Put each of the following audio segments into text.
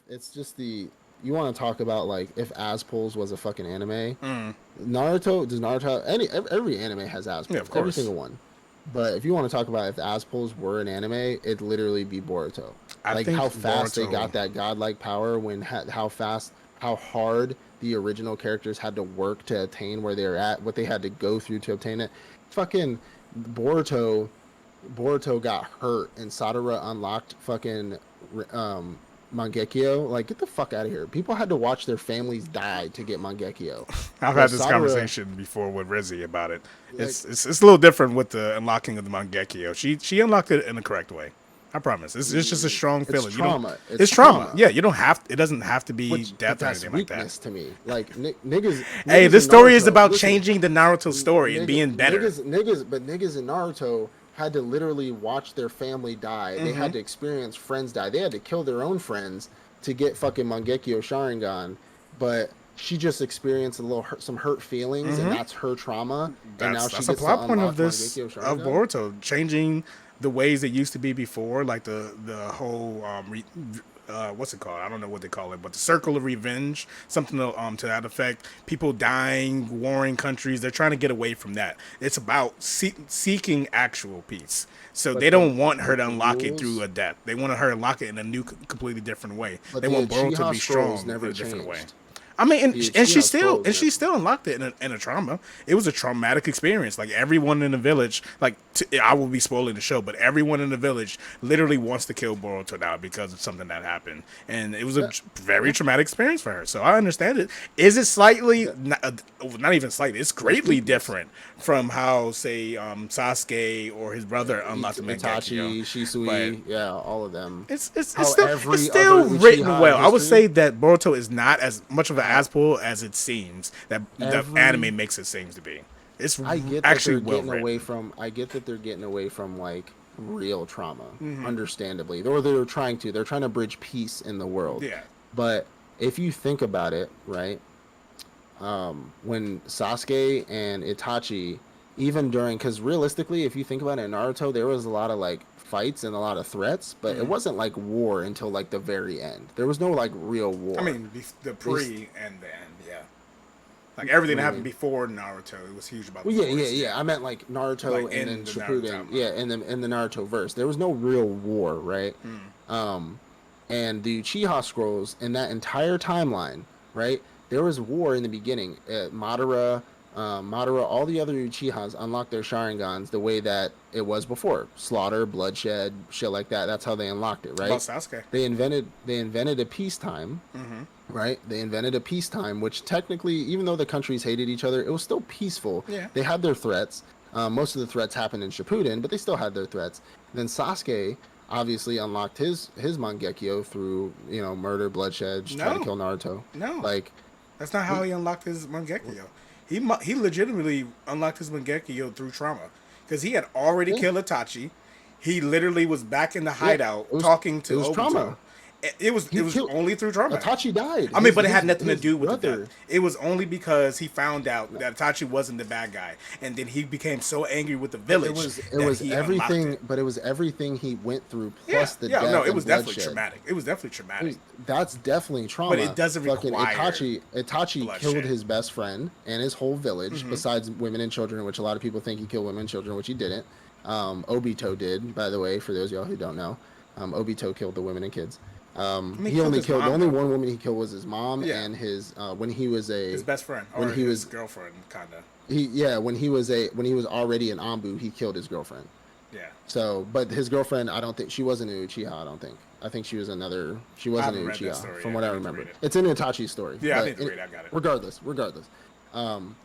it's just the you want to talk about like if Aspulls was a fucking anime. Mm. Naruto every anime has Yeah, of Aspulls, every course. single one. But if you want to talk about if the Aspulls were an anime, it'd literally be Boruto. I Like think how fast they Boruto. got that godlike power how fast how hard the original characters had to work to attain where they're at, what they had to go through to obtain it. Fucking Boruto Boruto got hurt and Sarada unlocked fucking um Mangekyo. Like, get the fuck out of here. People had to watch their families die to get Mangekyo. I've But had this Sarada, conversation before with Rizzy about it. like, It's a little different with the unlocking of the Mangekyo. She unlocked it in the correct way. I promise. It's just a strong it's feeling. You don't. trauma. It's It's trauma. trauma. Yeah, you don't have. It doesn't have to be But death or that's anything like that. weakness to me. Like niggas, Hey, niggas this in story is Naruto. about Listen, changing the Naruto story and being better. but niggas in Naruto had to literally watch their family die. They had to experience friends die. They had to kill their own friends to get fucking Mangekyo Sharingan. But she just experienced some hurt feelings, and that's her trauma. And now she That's a gets to plot point of unlock this Mangekyo of Sharingan. Boruto, changing the ways it used to be before, like the whole what's it called? I don't know what they call it, but the circle of revenge, something to that effect. People dying, warring countries. They're trying to get away from that. It's about seeking actual peace. So they But the don't want her but to the unlock it through rules, a death. They want her to unlock it in a new, completely different way. but They the want Boruto to Uchiha be scrolls strong in never a different way. changed. I mean, The Uchiha scrolls and she never. still unlocked it in a trauma. It was a traumatic experience. Like everyone in the village, I will be spoiling the show, but everyone in the village literally wants to kill Boruto now because of something that happened, and it was a That, very yeah, traumatic experience for her. So I understand it. Is it slightly that not even slightly? It's that's greatly weakness. different from how say Sasuke or his brother unlocked the Mangekyo, Itachi, but Shisui, yeah, all of them. it's How still it's every other still written Uchiha in well. I would history, say that Boruto is not as much of an how asshole as it seems that the every anime makes it seems to be. It's I get that actually they're well getting away written. from I get that they're getting away from like real trauma, understandably. Or they're trying to bridge peace in the world. Yeah. But if you think about it, right? When Sasuke and Itachi, even during, because realistically, if you think about it, in Naruto, there was a lot of like fights and a lot of threats, but it wasn't like war until like the very end. There was no like real I war. mean, the They, pre and the end, yeah. Like everything what that do you happened mean? before Naruto, it was huge about the Well, yeah, yeah, Force, yeah. yeah. I meant like Like Naruto and then in the Naruto Shippuden. timeline. Yeah, in the Naruto verse, there was no real war, right? Um, and the Uchiha scrolls in that entire timeline, right? There was war in the beginning. Madara, all the other Uchihas unlocked their Sharingans the way that it was before: slaughter, bloodshed, shit like that. That's how they unlocked it, About right? Sasuke. They invented a peacetime, right? They invented a peacetime, which technically, even though the countries hated each other, it was still peaceful. Yeah. They had their threats. Most of the threats happened in Shippuden, but they still had their threats. And then Sasuke obviously unlocked his Mangekyo through murder, bloodshed, try to No, kill Naruto. no. Like That's not how he unlocked his Mangekyo. He legitimately unlocked his Mangekyo through trauma. Because he had already yeah, killed Itachi. He literally was back in the yeah, hideout talking it to was Obito. trauma. It He was killed only through trauma. Itachi died. I mean, but it had nothing to His do with the death. brother. It was only because he found out that Itachi wasn't the bad guy, and then he became so angry with the But it village was it that was he unlocked it. everything. But it was everything he went through Yeah, plus the yeah, no, death it and was definitely bloodshed. traumatic. It was definitely traumatic, That's definitely but trauma. it doesn't Fucking require Itachi killed bloodshed. his best friend and his whole village, besides women and children, which a lot of people think he killed women and children, which he didn't. Obito did, by the way, for those of y'all who don't know. Obito killed the women and kids. I mean, he He killed only his killed the mom only though. one woman he killed was his mom Yeah, and his when he was his a best friend when or he his was girlfriend, kinda. when he was already an Ambu, he killed his girlfriend. Yeah, So, but his girlfriend, I don't think she wasn't an Uchiha. I don't think. I think she I wasn't haven't an read that Uchiha, story from yet. what I I need to read remember. it. It's in Itachi's story. Yeah, I But need to read it. I got it. regardless, um,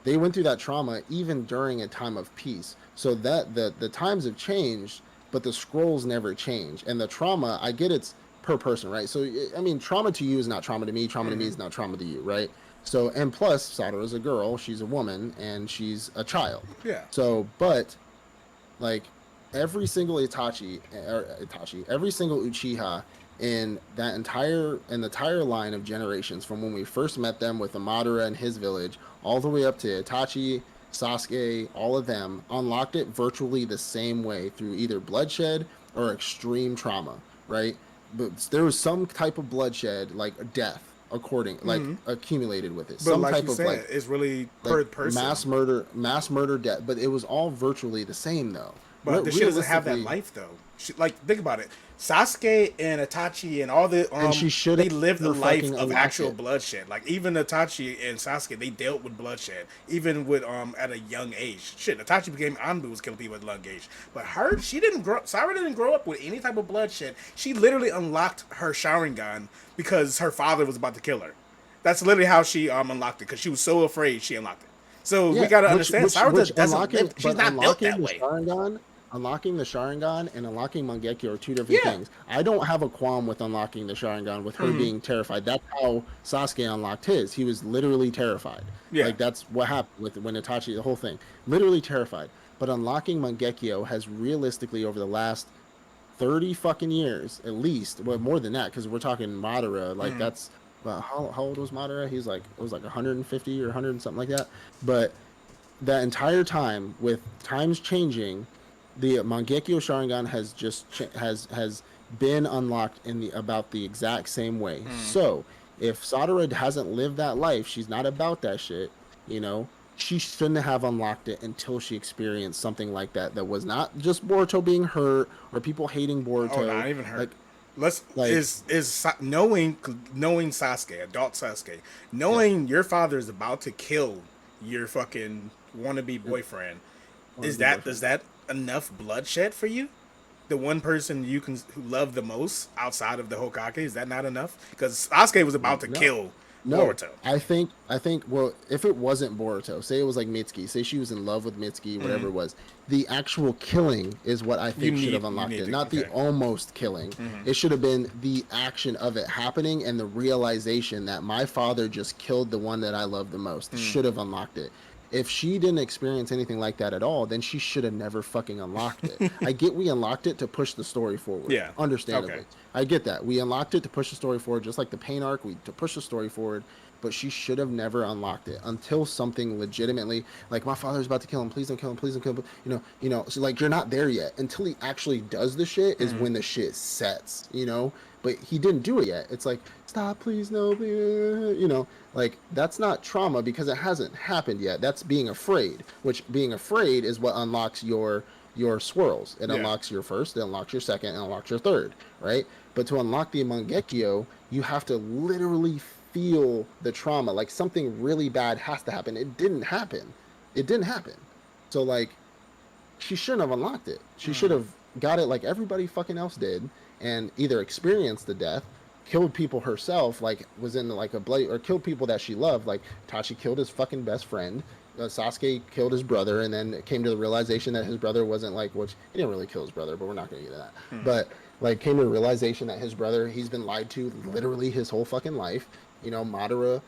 they went through that trauma even during a time of peace. So that the times have changed, but the scrolls never change. And the trauma, I get it's per person, right? So I mean, trauma to you is not trauma to me. Trauma to me is not trauma to you, right? So and plus, Sadara is a girl, she's a woman, and she's a child. Yeah, So, but like every single Uchiha in the entire line of generations from when we first met them with Amadara and his village, all the way up to Itachi, Sasuke, all of them unlocked it virtually the same way through either bloodshed or extreme trauma, right? but there was some type of bloodshed, like death, according like accumulated with it. But Some like type you of said, it's really like per person. mass murder, death. But it was all virtually the same though. But the shit doesn't have that Realistically, life though. Like think about it. Sasuke and Itachi and all the and she should they have lived a never life fucking of unlocked actual it. bloodshed. Like even Itachi and Sasuke, they dealt with bloodshed. Even with at a young age. Shit, Itachi became Anbu was killing people at a young age. But her, she didn't grow Sarah didn't grow up with any type of bloodshed. She literally unlocked her Sharingan because her father was about to kill her. That's literally how she unlocked it, because she was so afraid she unlocked it. So we Yeah, gotta understand, which Sarada doesn't unlocking, live. She's but not built that way. unlocking the Sharingan and unlocking Mangekyo are two different Yeah, things. I don't have a qualm with unlocking the Sharingan with her being terrified. That's how Sasuke unlocked his. He was literally terrified. yeah. Like that's what happened with when Itachi, the whole thing, literally terrified. But unlocking Mangekyo has realistically over the last 30 fucking years at least, well more than that because we're talking Madara, like that's how old was Madara? He's like it was like 150 or 100 and something like that. But that entire time with times changing, the Mangekyo Sharingan has has been unlocked in the about the exact same way. So if Sadara hasn't lived that life, she's not about that shit, you know. She shouldn't have unlocked it until she experienced something like that. That was not just Boruto being hurt or people hating Oh, Boruto. not even hurt. Like, Let's like, knowing Sasuke, adult Sasuke, yeah, knowing your father is about to kill your fucking wannabe your boyfriend. wannabe boyfriend. Is that enough bloodshed for you? The one person you can who love the most outside of the Hokage, is that not enough? Because Sasuke was about to No, kill no. Boruto. I think. Well, if it wasn't Boruto, say it was like Mitsuki, say she was in love with Mitsuki, whatever it was, the actual killing is what I think should have You unlocked need it, to not the okay. almost killing. It should have been the action of it happening and the realization that my father just killed the one that I love the most. Should have unlocked it. If she didn't experience anything like that at all, then she should have never fucking unlocked it. I get we unlocked it to push the story forward, Yeah. Okay. understandably. I get that. We unlocked it to push the story forward, just like the pain arc, we to push the story forward, but she should have never unlocked it until something legitimately like my father's about to kill him, please don't kill him, please don't kill him. So like you're not there yet. Until he actually does the shit is when the shit sets, you know? But he didn't do it yet. It's like, stop, please, no, please, like that's not trauma because it hasn't happened yet. That's being afraid, which being afraid is what unlocks your swirls. It Yeah. unlocks your first, it unlocks your second, and unlocks your third, right? But to unlock the Mangekyo, you have to literally feel the trauma. Like something really bad has to happen. It didn't happen. It didn't happen. So like she shouldn't have unlocked it. She should have got it like everybody fucking else did and either experienced the death, killed people herself, like was in like a blade, or killed people that she loved. Like Tachi killed his fucking best friend. Sasuke killed his brother, and then came to the realization that his brother wasn't like, which he didn't really kill his brother, but we're not going to get into that. But like came to the realization that his brother, he's been lied to literally his whole fucking life. Madara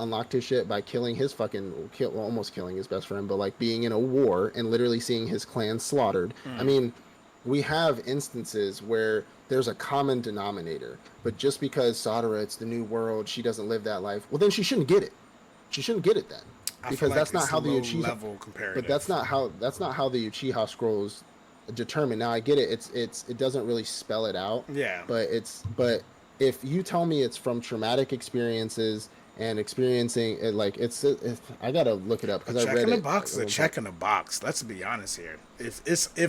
unlocked his shit by killing his almost killing his best friend, but like being in a war and literally seeing his clan slaughtered. I mean, we have instances where there's a common denominator, but just because Sadara, it's the new world, she doesn't live that life. Well, then she shouldn't get it. She shouldn't get it then, I feel because like that's not it's how the low Uchiha. level But comparative. that's not how the Uchiha scrolls determine. Now I get it. It doesn't really spell it out, Yeah. but if you tell me it's from traumatic experiences and experiencing it, like I gotta look it up A because I check read in the it box, at a one point. check in the box. Let's be honest here. If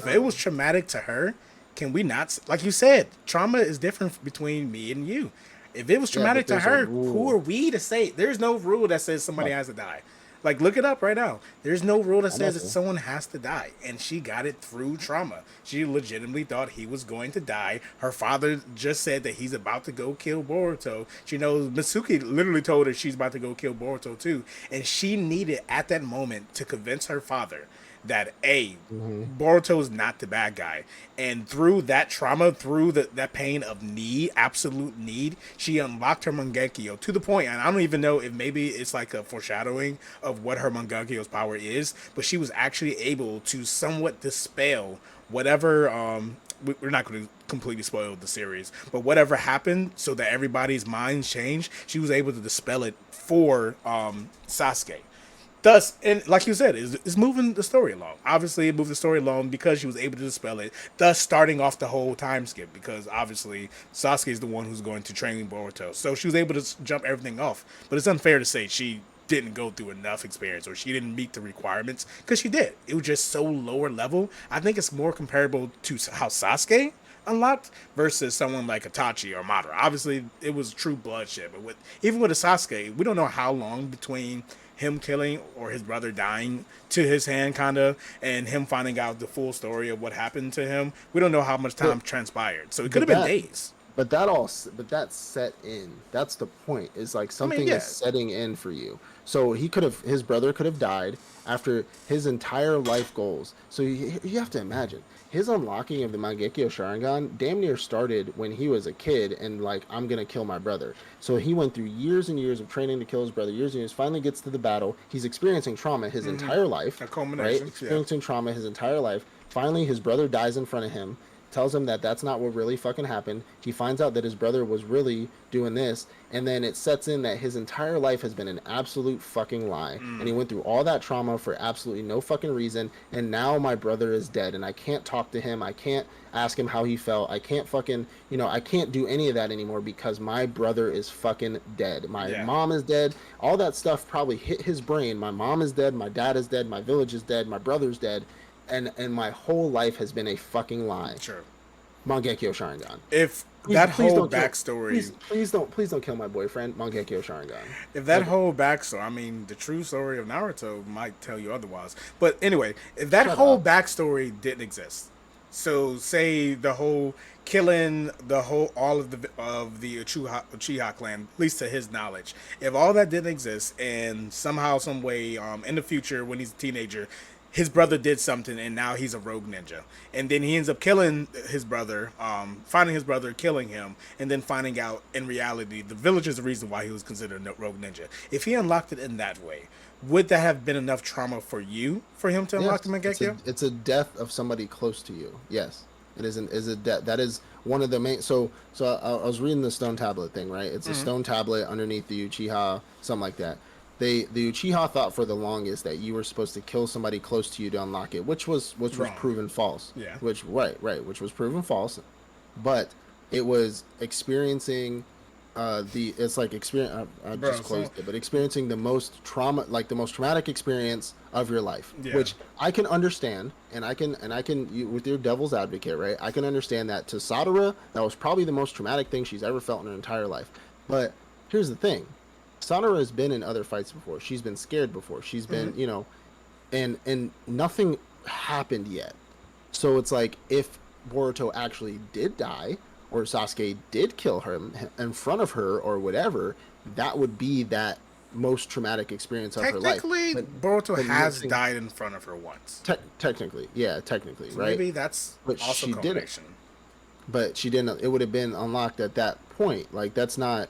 it was traumatic to her, can we not? Like you said, trauma is different between me and you. If it was Yeah, but traumatic to there's a her, who are rule. we to say? There's no rule that says somebody Like has to die. Like look it up right now. There's no rule that I'm says about that to. someone has to die, and she got it through trauma. She legitimately thought he was going to die. Her father just said that he's about to go kill Boruto. She knows Mitsuki literally told her she's about to go kill Boruto too, and she needed at that moment to convince her father that a Hmm. Boruto is not the bad guy. And through that trauma, through that pain of need, absolute need, she unlocked her Mangekyo to the point, and I don't even know if maybe it's like a foreshadowing of what her Mangekyo's power is, but she was actually able to somewhat dispel whatever we're not going to completely spoil the series, but whatever happened, so that everybody's minds changed, she was able to dispel it for Sasuke. Thus, and like you said, is moving the story along. Obviously, it moved the story along because she was able to dispel it, thus starting off the whole time skip. Because obviously, Sasuke is the one who's going to train Boruto, so she was able to jump everything off. But it's unfair to say she didn't go through enough experience or she didn't meet the requirements because she did. It was just so lower level. I think it's more comparable to how Sasuke unlocked versus someone like Itachi or Madara. Obviously, it was true bloodshed, but even with a Sasuke, we don't know how long between him killing or his brother dying to his hand, kind of, and him finding out the full story of what happened to him. We don't know how much time But transpired, so it could but have been that days. but that's set in. That's the point. Is like I mean, something is yeah, setting in for you. So his brother could have died after his entire life goals. So you have to imagine his unlocking of the Mangekyo Sharingan damn near started when he was a kid and like I'm gonna kill my brother. So he went through years and years of training to kill his brother. Years and years. Finally gets to the battle. He's experiencing trauma his entire life. a Right? culmination. Yeah, Experiencing trauma his entire life. Finally, his brother dies in front of him, tells him that that's not what really fucking happened. He finds out that his brother was really doing this, and then it sets in that his entire life has been an absolute fucking lie. And he went through all that trauma for absolutely no fucking reason, and now my brother is dead, and I can't talk to him. I can't ask him how he felt. I can't fucking, I can't do any of that anymore because my brother is fucking dead. My yeah, mom is dead. All that stuff probably hit his brain. My mom is dead. My dad is dead. My village is dead. My brother's dead. And my whole life has been a fucking lie. sure. Mangekyo Sharingan. If Please, that please whole don't kill. backstory, Please don't kill my boyfriend. Mangekyo Sharingan. if that Like, whole backstory, I mean, the true story of Naruto might tell you otherwise. But anyway, if that shut whole up. backstory didn't exist, so say the whole killing the whole all of the Uchiha clan, at least to his knowledge, if all that didn't exist, and somehow, some way, in the future when he's a teenager, his brother did something and now he's a rogue ninja, and then he ends up killing his brother, finding his brother, killing him, and then finding out in reality the village is the reason why he was considered a rogue ninja. If he unlocked it in that way, would that have been enough trauma for you for him to unlock the Yes, Mangekyo? it's a death of somebody close to you. Yes, it is a death. That is one of the main. So I was reading the stone tablet thing, right? It's a stone tablet underneath the Uchiha, something like that. The Uchiha thought for the longest that you were supposed to kill somebody close to you to unlock it, which was Wrong. proven false. Yeah. Which which was proven false, but it was experiencing the it's like experience I Bro, just so closed it, but experiencing the most trauma, like the most traumatic experience of your life, yeah. which I can understand, and with your devil's advocate, right? I can understand that to Sadara that was probably the most traumatic thing she's ever felt in her entire life. But here's the thing: Sadara has been in other fights before. She's been scared before. She's been, and nothing happened yet. So it's like if Boruto actually did die, or Sasuke did kill her in front of her, or whatever, that would be that most traumatic experience of her life. Technically, But Boruto but has nothing, died in front of her once. technically, yeah, technically, So right? maybe that's But also she didn't. culmination. But she didn't. It would have been unlocked at that point. Like that's not.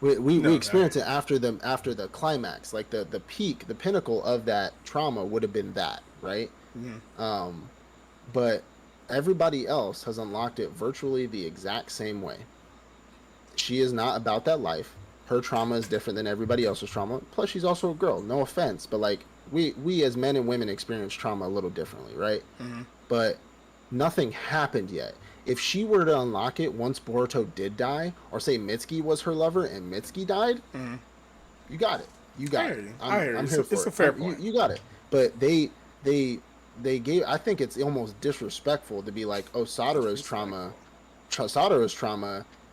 We No, no. experienced it after the climax, like the peak, the pinnacle of that trauma would have been that, right? Um, but everybody else has unlocked it virtually the exact same way. She is not about that life. Her trauma is different than everybody else's trauma. Plus, she's also a girl. No offense, but like we as men and women experience trauma a little differently, right? But nothing happened yet. If she were to unlock it once Boruto did die, or say Mitsuki was her lover and Mitsuki died, you got it. You got I it. hear you. I I'm, hear you. I'm It's here a, for it's it. a fair point. You got it. But they gave. I think it's almost disrespectful to be like, oh, Sadara's trauma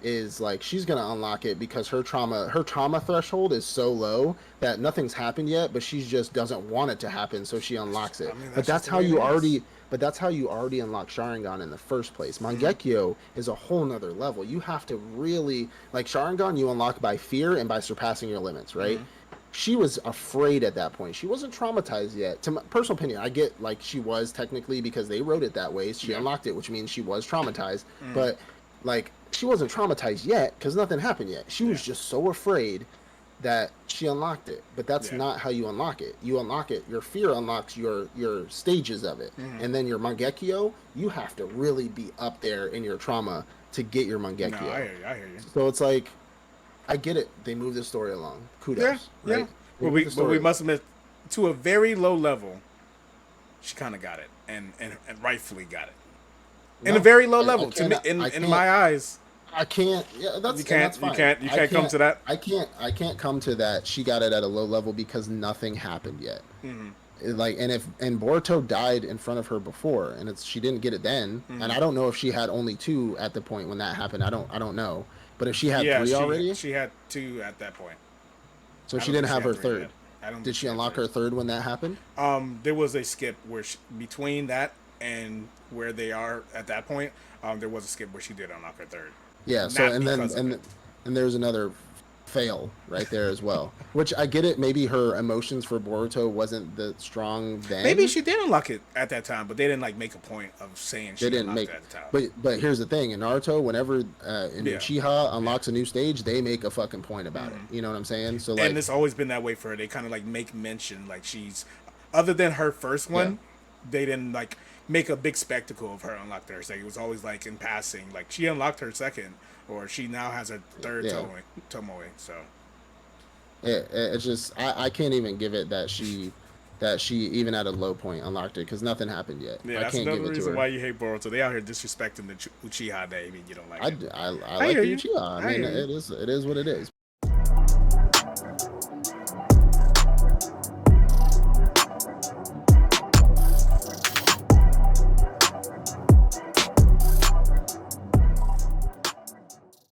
is like she's gonna unlock it because her trauma threshold is so low that nothing's happened yet, but she just doesn't want it to happen, so she unlocks it. I mean, But that's just that's the how way it you is. already. But that's how you already unlock Sharingan in the first place. Mangekyo is a whole nother level. You have to really like Sharingan. You unlock by fear and by surpassing your limits, right? She was afraid at that point. She wasn't traumatized yet. To my personal opinion, I get like she was technically because they wrote it that way. She Yeah. unlocked it, which means she was traumatized. But like she wasn't traumatized yet because nothing happened yet. She was Yeah. just so afraid that she unlocked it. But that's Yeah. not how you unlock it. You unlock it. Your fear unlocks your stages of it, and then your Mangekyo. You have to really be up there in your trauma to get your No, Mangekyo. I hear you. I hear you. So it's like I get it. They move the story along. Yeah, Kudos, yeah. right? They move the But we story. must admit, to a very low level, she kind of got it, and rightfully got it. In a No, very low I level, to can't. me, I in can't. my eyes, I can't. Yeah, you that's can't, fine. you can't come to that. I can't come to that. She got it at a low level because nothing happened yet. Like, and if and Boruto died in front of her before, and it's she didn't get it then, and I don't know if she had only two at the point when that happened. I don't know. But if she had Yeah, three already, she had two at that point. so I she don't think didn't she have had her three yet. third. I don't Did think she she had unlock three. her third when that happened? There was a skip where between that and where they are at that point, there was a skip where she did unlock her third, Yeah. So not because of it. and there's another fail right there as well. Which I get it. Maybe her emotions for Boruto wasn't the strong Maybe then. she did unlock it at that time, but they didn't like make a point of saying They she didn't unlocked make. it at the time. But here's the thing: in Naruto, whenever an Yeah, Uchiha yeah. unlocks a new stage, they make a fucking point about it. You know what I'm saying? So And like, it's always been that way for her. They kind of like make mention like she's, other than her first yeah, one, they didn't like make a big spectacle of her unlocked her. So it was always like in passing, like she unlocked her second, or she now has her third yeah. Tomoe. So It's just I can't even give it that she even at a low point unlocked it because nothing happened yet. yeah, I that's can't another give it to reason her. why you hate Boruto. They out here disrespecting the Uchiha name, and you don't like it. I I like hear the you. Uchiha. I I mean, hear you. it is what it is.